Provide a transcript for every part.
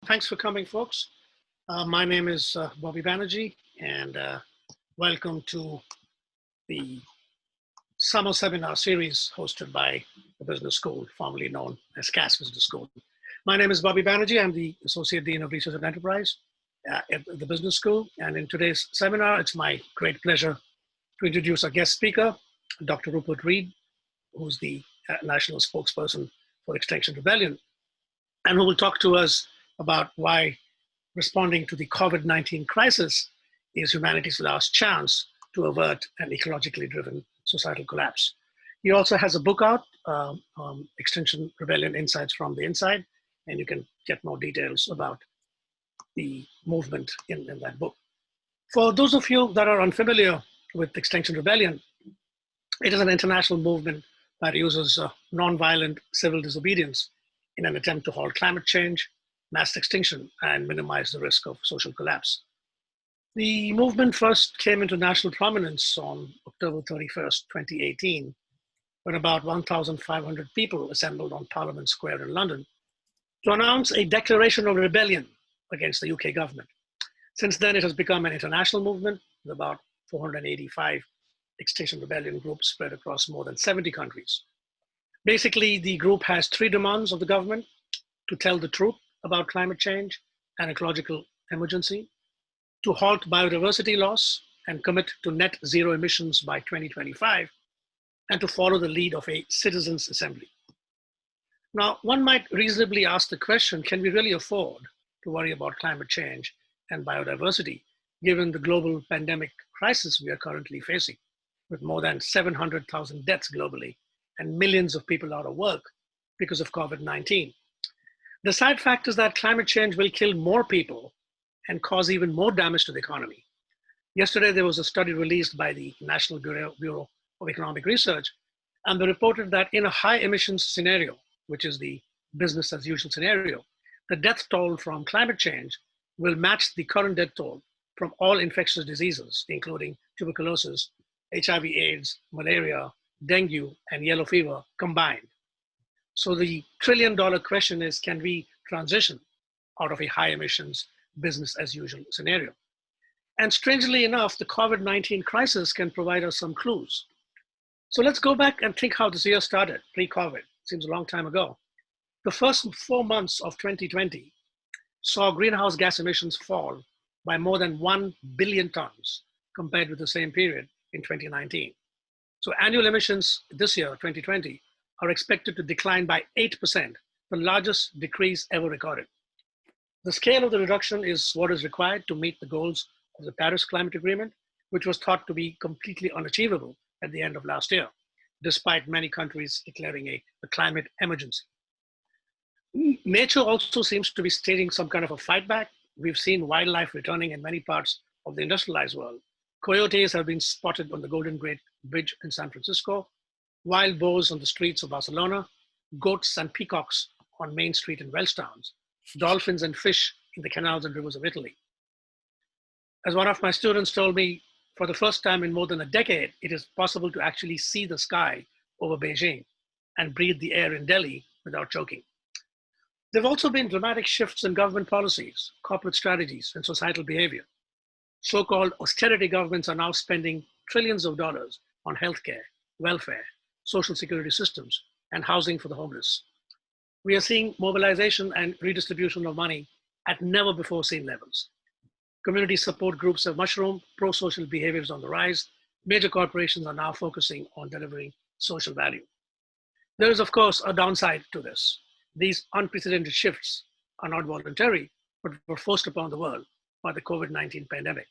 Thanks for coming, folks. My name is Bobby Banerjee, and welcome to the summer seminar series hosted by the Business School, formerly known as CAS Business School. My name is Bobby Banerjee. I'm the Associate Dean of Research and Enterprise at the Business School. And in today's seminar, it's my great pleasure to introduce our guest speaker, Dr. Rupert Read, who's the National Spokesperson for Extinction Rebellion, and who will talk to us about why responding to the COVID-19 crisis is humanity's last chance to avert an ecologically driven societal collapse. He also has a book out, Extinction Rebellion Insights from the Inside, and you can get more details about the movement in that book. For those of you that are unfamiliar with Extinction Rebellion, it is an international movement that uses nonviolent civil disobedience in an attempt to halt climate change, mass extinction, and minimize the risk of social collapse. The movement first came into national prominence on October 31st, 2018, when about 1,500 people assembled on Parliament Square in London to announce a declaration of rebellion against the UK government. Since then, it has become an international movement with about 485 Extinction Rebellion groups spread across more than 70 countries. Basically, the group has three demands of the government: to tell the truth about climate change and ecological emergency, to halt biodiversity loss and commit to net zero emissions by 2025, and to follow the lead of a citizens' assembly. Now, one might reasonably ask the question, can we really afford to worry about climate change and biodiversity, given the global pandemic crisis we are currently facing, with more than 700,000 deaths globally and millions of people out of work because of COVID-19? The side fact is that climate change will kill more people and cause even more damage to the economy. Yesterday, there was a study released by the National Bureau of Economic Research, and they reported that in a high emissions scenario, which is the business as usual scenario, the death toll from climate change will match the current death toll from all infectious diseases, including tuberculosis, HIV/AIDS, malaria, dengue, and yellow fever combined. So the trillion-dollar question is, can we transition out of a high emissions business as usual scenario? And strangely enough, the COVID-19 crisis can provide us some clues. So let's go back and think how this year started, pre-COVID. Seems a long time ago. The first 4 months of 2020 saw greenhouse gas emissions fall by more than 1 billion tons compared with the same period in 2019. So annual emissions this year, 2020, are expected to decline by 8%, the largest decrease ever recorded. The scale of the reduction is what is required to meet the goals of the Paris Climate Agreement, which was thought to be completely unachievable at the end of last year, despite many countries declaring a climate emergency. Nature also seems to be staging some kind of a fight back. We've seen wildlife returning in many parts of the industrialized world. Coyotes have been spotted on the Golden Gate Bridge in San Francisco, wild boars on the streets of Barcelona, goats and peacocks on Main Street in Welsh towns, dolphins and fish in the canals and rivers of Italy. As one of my students told me, for the first time in more than a decade, it is possible to actually see the sky over Beijing and breathe the air in Delhi without choking. There have also been dramatic shifts in government policies, corporate strategies, and societal behavior. So-called austerity governments are now spending trillions of dollars on healthcare, welfare, social security systems, and housing for the homeless. We are seeing mobilization and redistribution of money at never before seen levels. Community support groups have mushroomed, pro-social behaviors on the rise. Major corporations are now focusing on delivering social value. There is, of course, a downside to this. These unprecedented shifts are not voluntary, but were forced upon the world by the COVID-19 pandemic.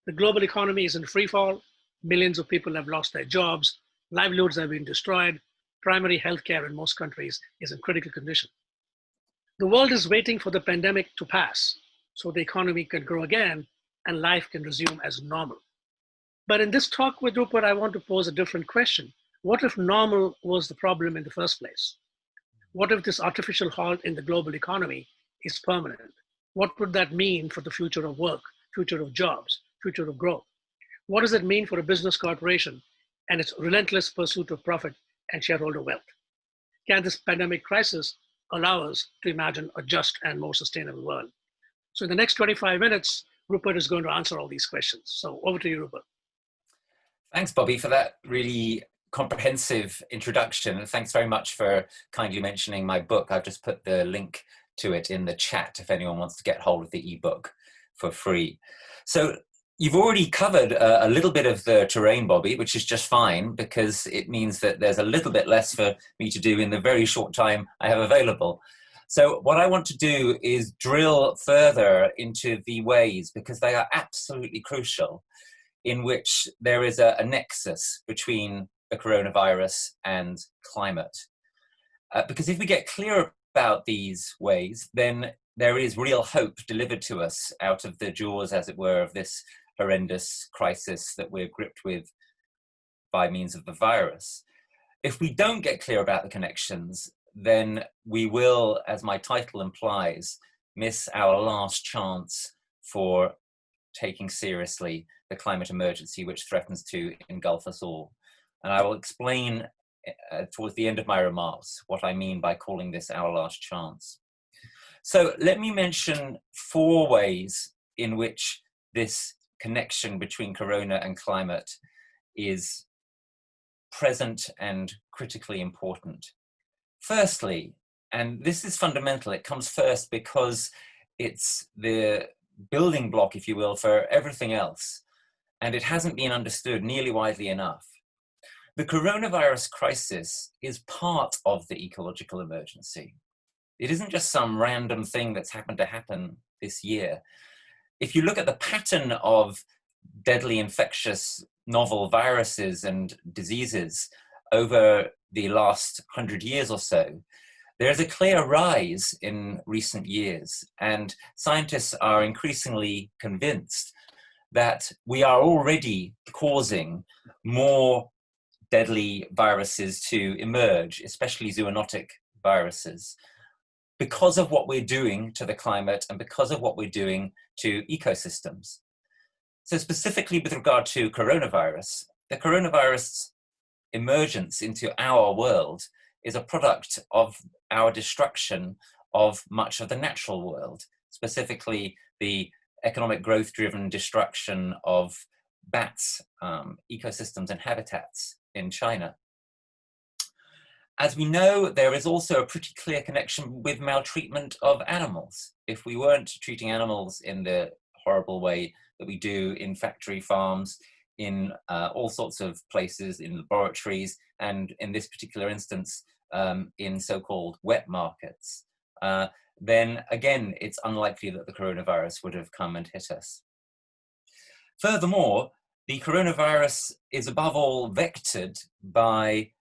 The global economy is in free fall. Millions of people have lost their jobs. Livelihoods have been destroyed. Primary healthcare in most countries is in critical condition. The world is waiting for the pandemic to pass so the economy can grow again and life can resume as normal. But in this talk with Rupert, I want to pose a different question. What if normal was the problem in the first place? What if this artificial halt in the global economy is permanent? What would that mean for the future of work, future of jobs, future of growth? What does it mean for a business corporation and its relentless pursuit of profit and shareholder wealth? Can this pandemic crisis allow us to imagine a just and more sustainable world. So in the next 25 minutes, Rupert is going to answer all these questions. So over to you, Rupert. Thanks, Bobby, for that really comprehensive introduction. And thanks very much for kindly mentioning my book. I've just put the link to it in the chat if anyone wants to get hold of the ebook for free. So you've already covered a little bit of the terrain, Bobby, which is just fine because it means that there's a little bit less for me to do in the very short time I have available. So what I want to do is drill further into the ways, because they are absolutely crucial, in which there is a nexus between the coronavirus and climate. Because if we get clear about these ways, then there is real hope delivered to us out of the jaws, as it were, of this horrendous crisis that we're gripped with by means of the virus. If we don't get clear about the connections, then we will, as my title implies, miss our last chance for taking seriously the climate emergency which threatens to engulf us all. And I will explain towards the end of my remarks what I mean by calling this our last chance. So let me mention 4 ways in which this connection between corona and climate is present and critically important. Firstly, and this is fundamental, it comes first because it's the building block, if you will, for everything else, and it hasn't been understood nearly widely enough. The coronavirus crisis is part of the ecological emergency. It isn't just some random thing that's happened to happen this year. If you look at the pattern of deadly infectious novel viruses and diseases over the last 100 years or so, there's a clear rise in recent years, and scientists are increasingly convinced that we are already causing more deadly viruses to emerge, especially zoonotic viruses, because of what we're doing to the climate and because of what we're doing to ecosystems. So specifically with regard to coronavirus, the coronavirus emergence into our world is a product of our destruction of much of the natural world, specifically the economic growth-driven destruction of bats, ecosystems and habitats in China. As we know, there is also a pretty clear connection with maltreatment of animals. If we weren't treating animals in the horrible way that we do in factory farms, in all sorts of places, in laboratories, and in this particular instance, in so-called wet markets, then again, it's unlikely that the coronavirus would have come and hit us. Furthermore, the coronavirus is above all vectored by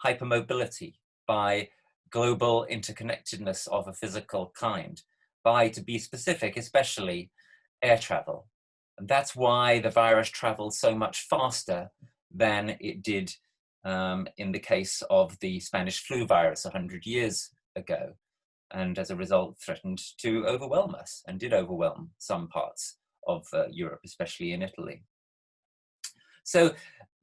hypermobility, by global interconnectedness of a physical kind, by, to be specific, especially air travel. And that's why the virus traveled so much faster than it did in the case of the Spanish flu virus 100 years ago, and as a result threatened to overwhelm us, and did overwhelm some parts of Europe, especially in Italy. So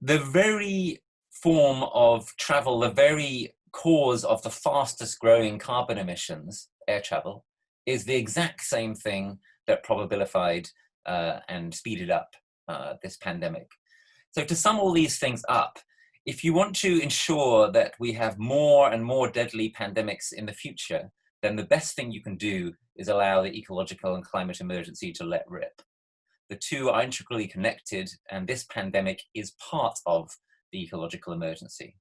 the very form of travel, the very cause of the fastest growing carbon emissions, air travel, is the exact same thing that probabilified and speeded up this pandemic. So to sum all these things up, if you want to ensure that we have more and more deadly pandemics in the future, then the best thing you can do is allow the ecological and climate emergency to let rip. The two are intricately connected, and this pandemic is part of the ecological emergency.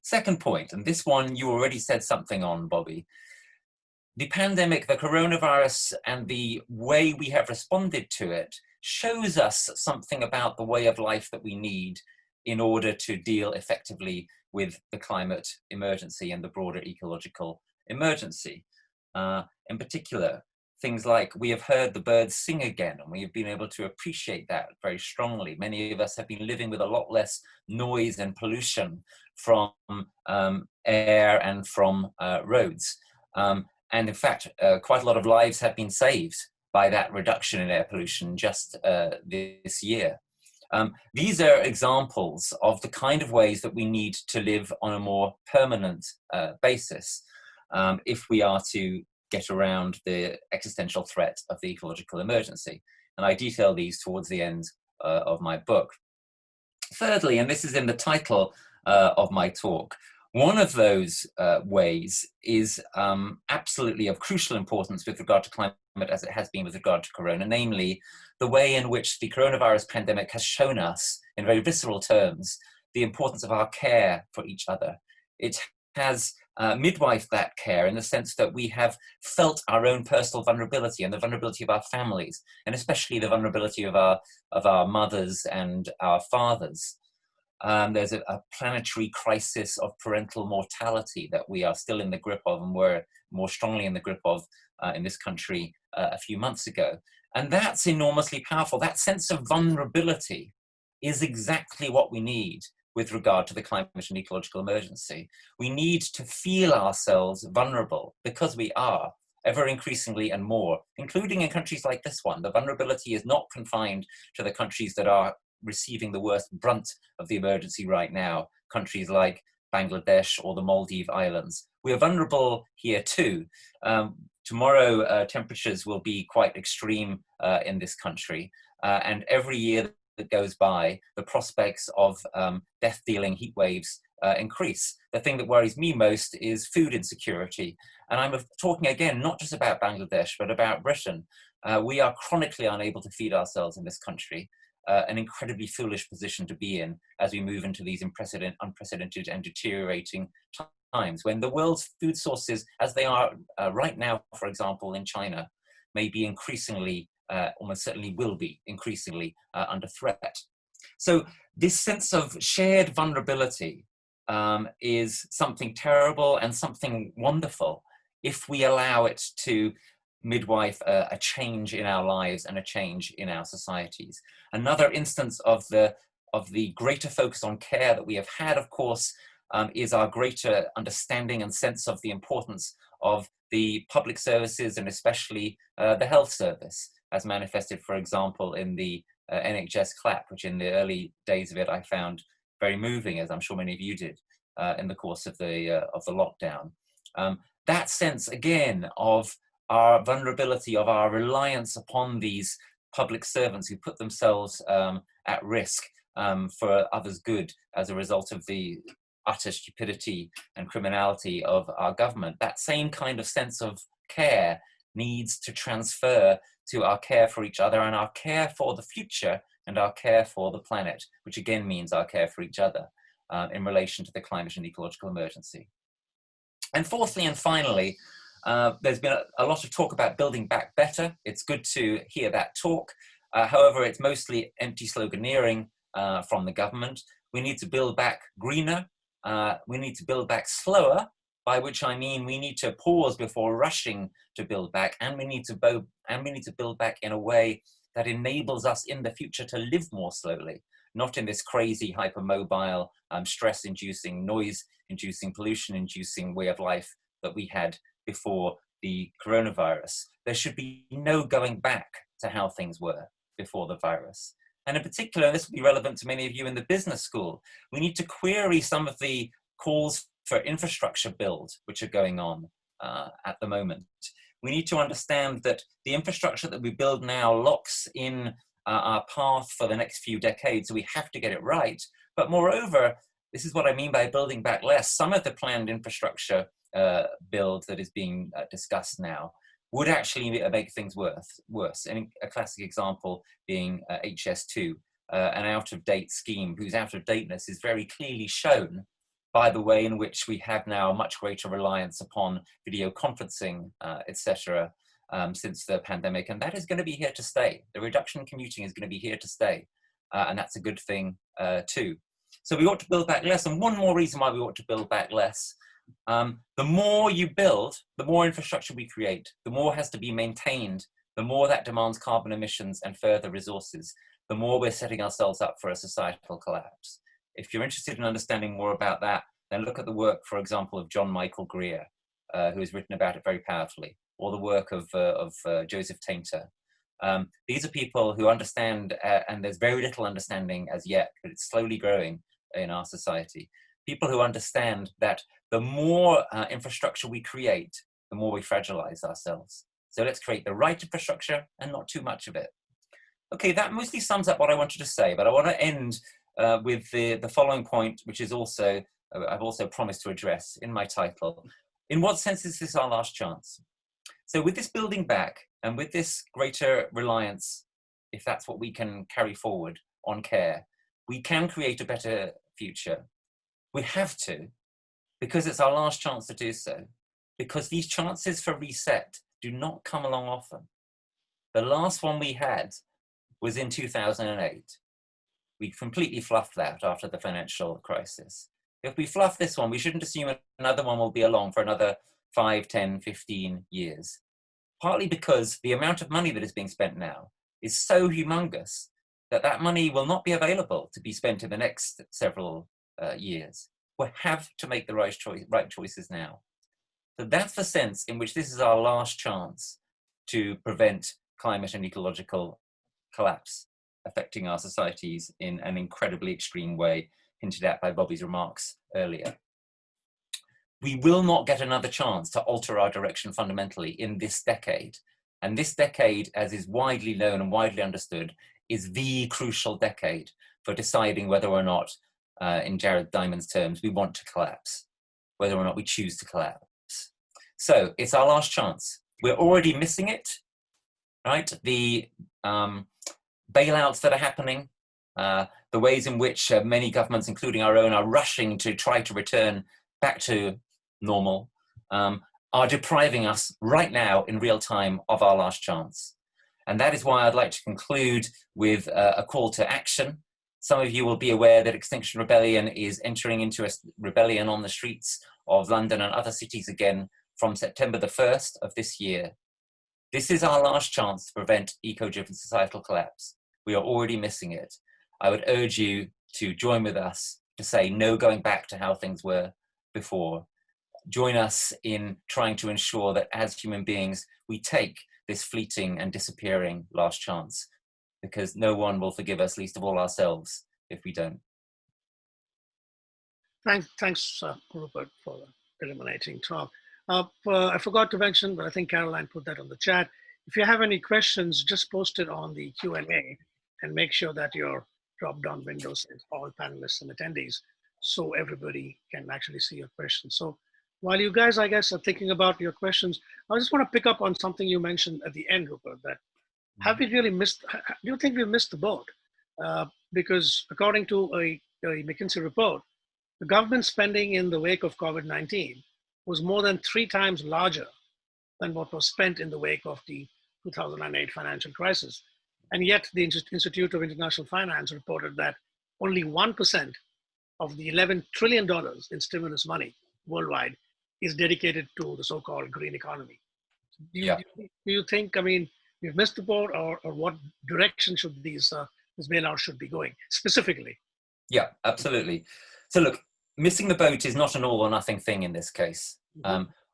Second point, and this one you already said something on, Bobby. The pandemic, the coronavirus, and the way we have responded to it shows us something about the way of life that we need in order to deal effectively with the climate emergency and the broader ecological emergency. In particular, things like we have heard the birds sing again, and we have been able to appreciate that very strongly. Many of us have been living with a lot less noise and pollution from air and from roads. And in fact, quite a lot of lives have been saved by that reduction in air pollution just this year. These are examples of the kind of ways that we need to live on a more permanent basis. if we are to get around the existential threat of the ecological emergency. And I detail these towards the end of my book. Thirdly, and this is in the title of my talk, one of those ways is absolutely of crucial importance with regard to climate as it has been with regard to corona, namely the way in which the coronavirus pandemic has shown us in very visceral terms the importance of our care for each other. It has midwifed that care in the sense that we have felt our own personal vulnerability and the vulnerability of our families, and especially the vulnerability of our mothers and our fathers. There's a planetary crisis of parental mortality that we are still in the grip of, and were more strongly in the grip of in this country a few months ago. And that's enormously powerful. That sense of vulnerability is exactly what we need with regard to the climate and ecological emergency. We need to feel ourselves vulnerable, because we are, ever increasingly and more, including in countries like this one. The vulnerability is not confined to the countries that are receiving the worst brunt of the emergency right now, countries like Bangladesh or the Maldives Islands. We are vulnerable here too. Tomorrow, temperatures will be quite extreme in this country, and every year that goes by, the prospects of death-dealing heat waves increase. The thing that worries me most is food insecurity. And I'm talking again, not just about Bangladesh, but about Britain. We are chronically unable to feed ourselves in this country, an incredibly foolish position to be in as we move into these unprecedented and deteriorating times, when the world's food sources, as they are right now, for example, in China, may be increasingly, almost certainly will be increasingly under threat. So this sense of shared vulnerability is something terrible and something wonderful if we allow it to midwife a change in our lives and a change in our societies. Another instance of the greater focus on care that we have had, of course, is our greater understanding and sense of the importance of the public services, and especially the health service, as manifested, for example, in the NHS clap, which in the early days of it I found very moving, as I'm sure many of you did in the course of the lockdown. That sense, again, of our vulnerability, of our reliance upon these public servants who put themselves at risk for others' good as a result of the utter stupidity and criminality of our government. That same kind of sense of care needs to transfer to our care for each other and our care for the future and our care for the planet, which again means our care for each other in relation to the climate and ecological emergency. And fourthly and finally, there's been a lot of talk about building back better. It's good to hear that talk. However, it's mostly empty sloganeering from the government. We need to build back greener. We need to build back slower, by which I mean we need to pause before rushing to build back, and we need to build back in a way that enables us in the future to live more slowly, not in this crazy, hypermobile, stress-inducing, noise-inducing, pollution-inducing way of life that we had before the coronavirus. There should be no going back to how things were before the virus. And in particular, and this will be relevant to many of you in the business school, we need to query some of the calls for infrastructure build, which are going on at the moment. We need to understand that the infrastructure that we build now locks in our path for the next few decades, so we have to get it right. But moreover, this is what I mean by building back less. Some of the planned infrastructure build that is being discussed now would actually make things worse. And a classic example being HS2, an out-of-date scheme whose out-of-dateness is very clearly shown by the way in which we have now a much greater reliance upon video conferencing, etc., since the pandemic. And that is going to be here to stay. The reduction in commuting is going to be here to stay. And that's a good thing too. So we ought to build back less. And one more reason why we ought to build back less. The more you build, the more infrastructure we create, the more has to be maintained, the more that demands carbon emissions and further resources, the more we're setting ourselves up for a societal collapse. If you're interested in understanding more about that, then look at the work, for example, of John Michael Greer, who has written about it very powerfully, or the work of Joseph Tainter. These are people who understand, and there's very little understanding as yet, but it's slowly growing in our society. people who understand that the more infrastructure we create, the more we fragilize ourselves. So let's create the right infrastructure and not too much of it. Okay, that mostly sums up what I wanted to say, but I want to end with the following point, which is also, I've also promised to address in my title. In what sense is this our last chance? So with this building back and with this greater reliance, if that's what we can carry forward on care, we can create a better future. We have to, because it's our last chance to do so, because these chances for reset do not come along often. The last one we had was in 2008. We completely fluffed that after the financial crisis. If we fluff this one, we shouldn't assume another one will be along for another 5, 10, 15 years. Partly because the amount of money that is being spent now is so humongous that that money will not be available to be spent in the next several years. We have to make the right choices now. So that's the sense in which this is our last chance to prevent climate and ecological collapse affecting our societies in an incredibly extreme way, hinted at by Bobby's remarks earlier. We will not get another chance to alter our direction fundamentally in this decade. And this decade, as is widely known and widely understood, is the crucial decade for deciding whether or not, in Jared Diamond's terms, we want to collapse, whether or not we choose to collapse. So it's our last chance. We're already missing it, right? The bailouts that are happening, the ways in which many governments, including our own, are rushing to try to return back to normal, are depriving us right now in real time of our last chance. And that is why I'd like to conclude with a call to action. Some of you will be aware that Extinction Rebellion is entering into a rebellion on the streets of London and other cities again from September the 1st of this year. This is our last chance to prevent eco-driven societal collapse. We are already missing it. I would urge you to join with us to say no going back to how things were before. Join us in trying to ensure that as human beings, we take this fleeting and disappearing last chance, because no one will forgive us, least of all ourselves, if we don't. Thanks, Rupert, for the illuminating talk. I forgot to mention, but I think Caroline put that on the chat. If you have any questions, just post it on the Q&A and make sure that your drop-down window says all panelists and attendees, so everybody can actually see your questions. So while you guys, I guess, are thinking about your questions, I just want to pick up on something you mentioned at the end, Rupert, that have we really missed, do you think we've missed the boat? Because according to a McKinsey report, the government spending in the wake of COVID-19 was more than 3 times larger than what was spent in the wake of the 2008 financial crisis. And yet the Institute of International Finance reported that only 1% of the $11 trillion in stimulus money worldwide is dedicated to the so-called green economy. Do you think, I mean, we've missed the boat, or what direction should this bailout should be going specifically? Yeah, absolutely. So look, missing the boat is not an all or nothing thing in this case.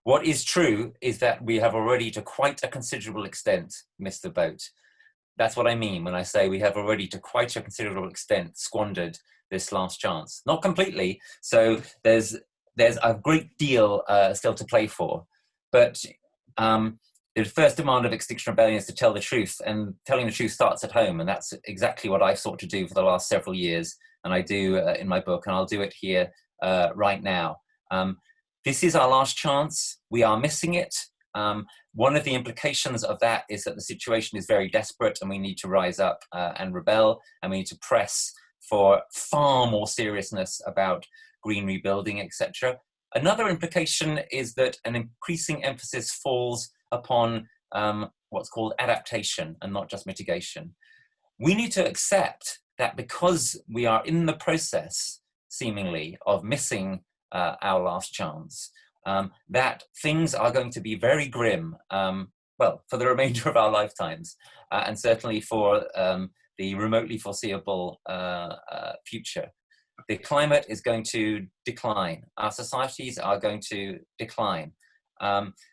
What is true is that we have already to quite a considerable extent missed the boat. That's what I mean when I say we have already to quite a considerable extent squandered this last chance. Not completely, so there's a great deal still to play for. But the first demand of Extinction Rebellion is to tell the truth, and telling the truth starts at home, and that's exactly what I've sought to do for the last several years, and I do in my book, and I'll do it here right now. This is our last chance. We are missing it. One of the implications of that is that the situation is very desperate, and we need to rise up and rebel, and we need to press for far more seriousness about green rebuilding, etc. Another implication is that an increasing emphasis falls upon what's called adaptation and not just mitigation. We need to accept that because we are in the process, seemingly, of missing our last chance, that things are going to be very grim, well, for the remainder of our lifetimes, and certainly for the remotely foreseeable future. The climate is going to decline. Our societies are going to decline.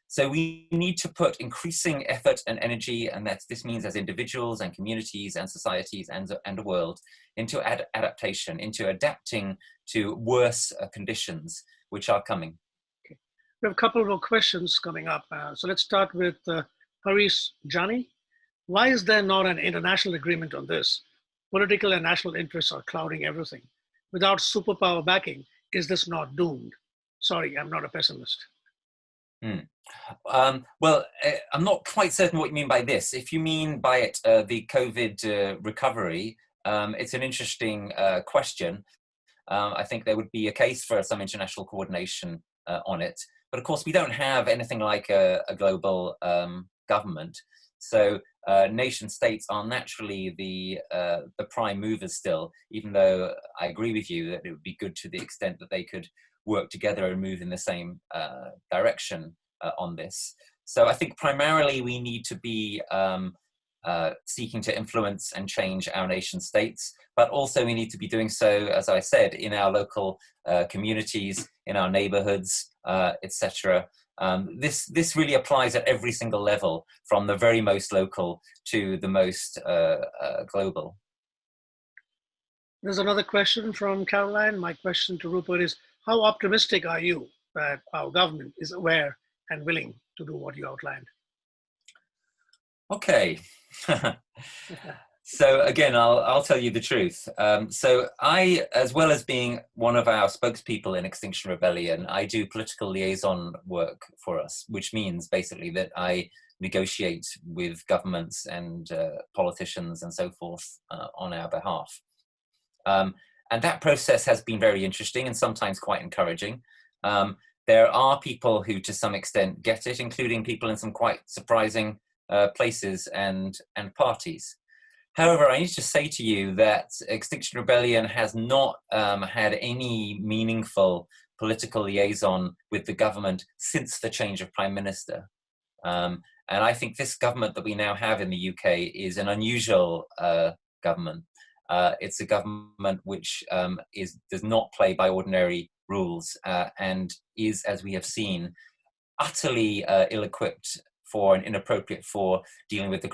So we need to put increasing effort and energy, and this means as individuals and communities and societies and the world, into adaptation, into adapting to worse conditions which are coming. Okay. We have a couple more questions coming up. So let's start with Harish Jani. Why is there not an international agreement on this? Political and national interests are clouding everything. Without superpower backing, is this not doomed? Sorry, I'm not a pessimist. Well, I'm not quite certain what you mean by this. If you mean by it the COVID recovery, it's an interesting question. I think there would be a case for some international coordination on it. But of course, we don't have anything like a global government. So nation states are naturally the prime movers still, even though I agree with you that it would be good to the extent that they could work together and move in the same direction on this. So I think primarily we need to be seeking to influence and change our nation states, but also we need to be doing so, as I said, in our local communities, in our neighborhoods, etc. This really applies at every single level, from the very most local to the most global. There's another question from Caroline. My question to Rupert is, how optimistic are you that our government is aware and willing to do what you outlined? Okay. So again, I'll tell you the truth. So I, as well as being one of our spokespeople in Extinction Rebellion, I do political liaison work for us, which means basically that I negotiate with governments and politicians and so forth on our behalf. And that process has been very interesting and sometimes quite encouraging. There are people who to some extent get it, including people in some quite surprising places and parties. However, I need to say to you that Extinction Rebellion has not had any meaningful political liaison with the government since the change of Prime Minister. And I think this government that we now have in the UK is an unusual government. It's a government which does not play by ordinary rules and is, as we have seen, utterly ill-equipped for and inappropriate for dealing with the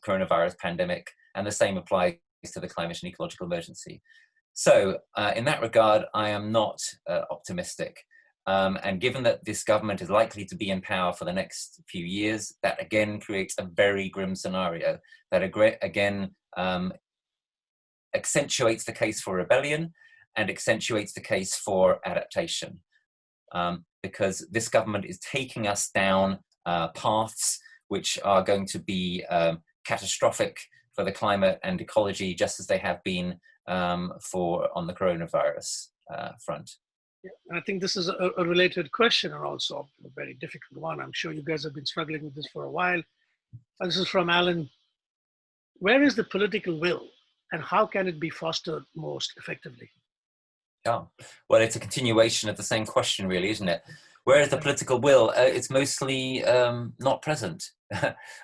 coronavirus pandemic, and the same applies to the climate and ecological emergency. So in that regard, I am not optimistic. And given that this government is likely to be in power for the next few years, that again creates a very grim scenario that again accentuates the case for rebellion and accentuates the case for adaptation. Because this government is taking us down paths which are going to be catastrophic for the climate and ecology, just as they have been on the coronavirus front. Yeah, and I think this is a related question, and also a very difficult one. I'm sure you guys have been struggling with this for a while. This is from Alan. Where is the political will, and how can it be fostered most effectively? Yeah, well, it's a continuation of the same question, really, isn't it? Where is the political will? It's mostly not present.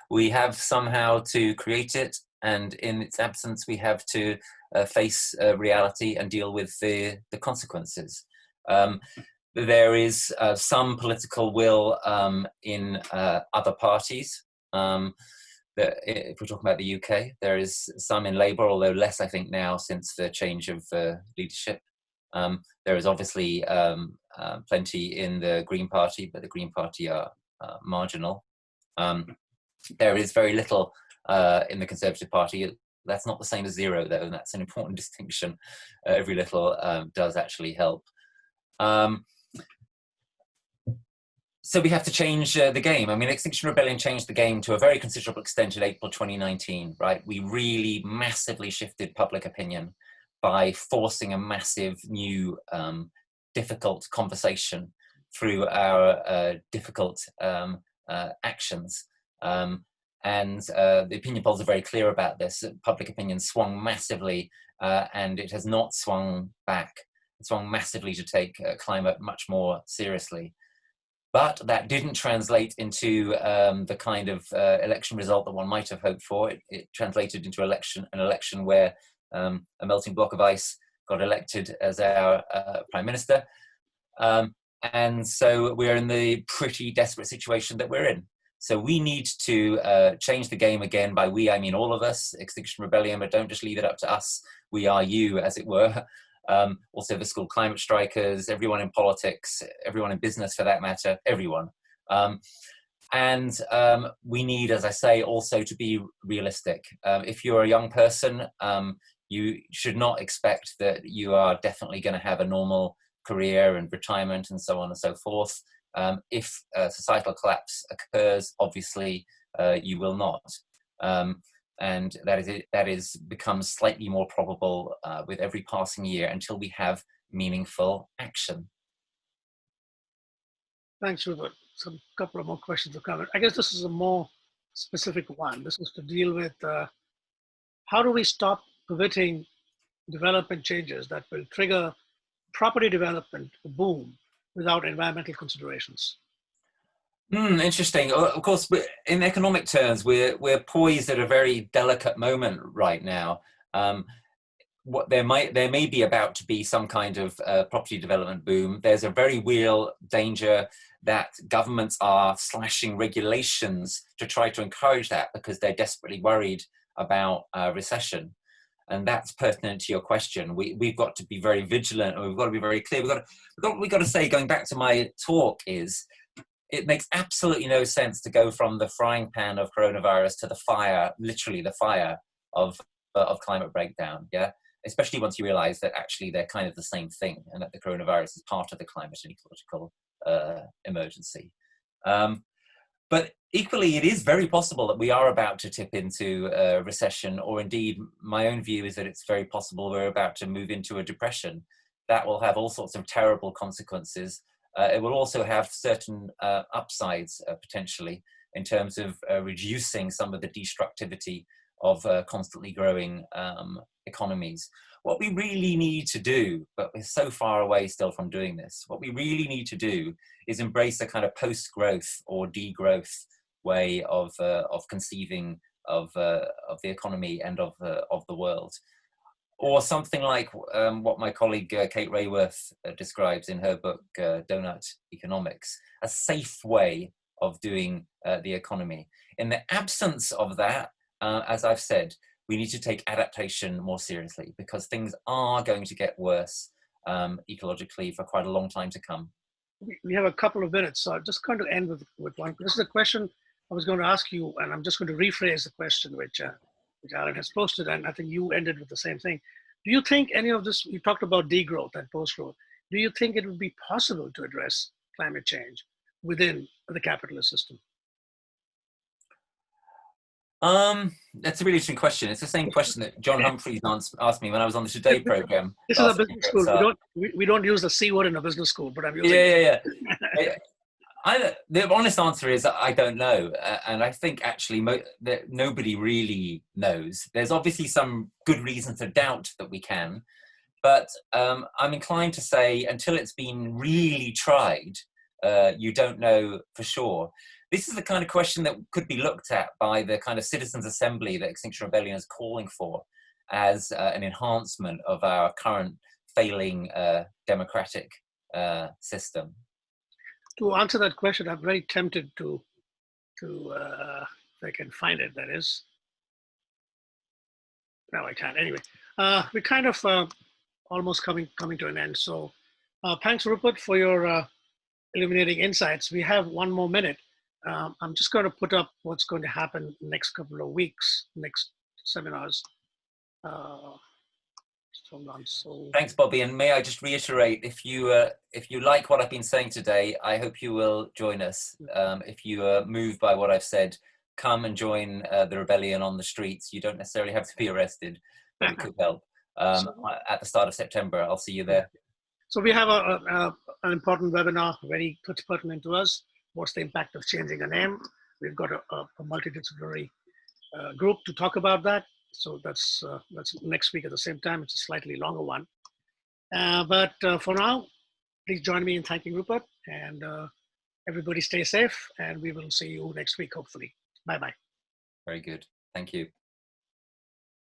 We have somehow to create it, and in its absence, we have to face reality and deal with the consequences. There is some political will in other parties. If we're talking about the UK, there is some in Labour, although less, I think, now since the change of leadership. There is obviously plenty in the Green Party, but the Green Party are marginal. There is very little in the Conservative Party. That's not the same as zero, though, and that's an important distinction. Every little does actually help. So we have to change the game. I mean, Extinction Rebellion changed the game to a very considerable extent in April 2019, right? We really massively shifted public opinion by forcing a massive new difficult conversation through our difficult actions. And the opinion polls are very clear about this. Public opinion swung massively and it has not swung back. It swung massively to take climate much more seriously. But that didn't translate into the kind of election result that one might have hoped for. It translated into an election where a melting block of ice got elected as our Prime Minister. And so we're in the pretty desperate situation that we're in. So we need to change the game again. By we, I mean all of us, Extinction Rebellion, but don't just leave it up to us. We are you, as it were. Also the school climate strikers, everyone in politics, everyone in business for that matter, everyone. We need, as I say, also to be realistic. If you're a young person, you should not expect that you are definitely going to have a normal career and retirement and so on and so forth. If societal collapse occurs, obviously you will not. And that is becomes slightly more probable with every passing year until we have meaningful action. Thanks, Rupert. Some couple of more questions to cover. I guess this is a more specific one. This is to deal with how do we stop pivoting development changes that will trigger property development boom without environmental considerations? Interesting. Of course, in economic terms, we're poised at a very delicate moment right now. There may be about to be some kind of property development boom. There's a very real danger that governments are slashing regulations to try to encourage that because they're desperately worried about recession. And that's pertinent to your question. We've got to be very vigilant, and we've got to be very clear. We've got to say, going back to my talk, is it makes absolutely no sense to go from the frying pan of coronavirus to the fire, literally the fire of climate breakdown. Yeah, especially once you realize that actually they're kind of the same thing, and that the coronavirus is part of the climate and ecological emergency. But equally, it is very possible that we are about to tip into a recession, or indeed, my own view is that it's very possible we're about to move into a depression. That will have all sorts of terrible consequences. It will also have certain upsides, potentially, in terms of reducing some of the destructivity of constantly growing economies. What we really need to do, but we're so far away still from doing this, what we really need to do is embrace a kind of post-growth or degrowth way of conceiving of the economy and of the world. Or something like what my colleague Kate Rayworth describes in her book, Donut Economics, a safe way of doing the economy. In the absence of that, as I've said, we need to take adaptation more seriously, because things are going to get worse ecologically for quite a long time to come. We have a couple of minutes, so I'm just going to end with one. This is a question I was going to ask you, and I'm just going to rephrase the question which Alan has posted, and I think you ended with the same thing. Do you think any of this, you talked about degrowth and post-growth, do you think it would be possible to address climate change within the capitalist system? That's a really interesting question. It's the same question that John Humphreys asked me when I was on the Today program. This is a business school. We don't use the C word in a business school, but I'm using Yeah. The honest answer is I don't know, and I think actually that nobody really knows. There's obviously some good reason to doubt that we can, but I'm inclined to say until it's been really tried, you don't know for sure. This is the kind of question that could be looked at by the kind of citizens' assembly that Extinction Rebellion is calling for as an enhancement of our current failing democratic system. To answer that question, I'm very tempted to if I can find it, that is. No, I can't. Anyway, we're kind of almost coming to an end. So thanks, Rupert, for your illuminating insights. We have one more minute. I'm just going to put up what's going to happen next couple of weeks, next seminars. Hold on. So thanks, Bobby. And may I just reiterate, if you like what I've been saying today, I hope you will join us. If you are moved by what I've said, come and join the rebellion on the streets. You don't necessarily have to be arrested, but it could help. At the start of September, I'll see you there. So we have an important webinar, very pertinent to us. What's the impact of changing a name? We've got a multidisciplinary group to talk about that. So that's next week at the same time. It's a slightly longer one. But for now, please join me in thanking Rupert, and everybody stay safe, and we will see you next week, hopefully. Bye-bye. Very good. Thank you.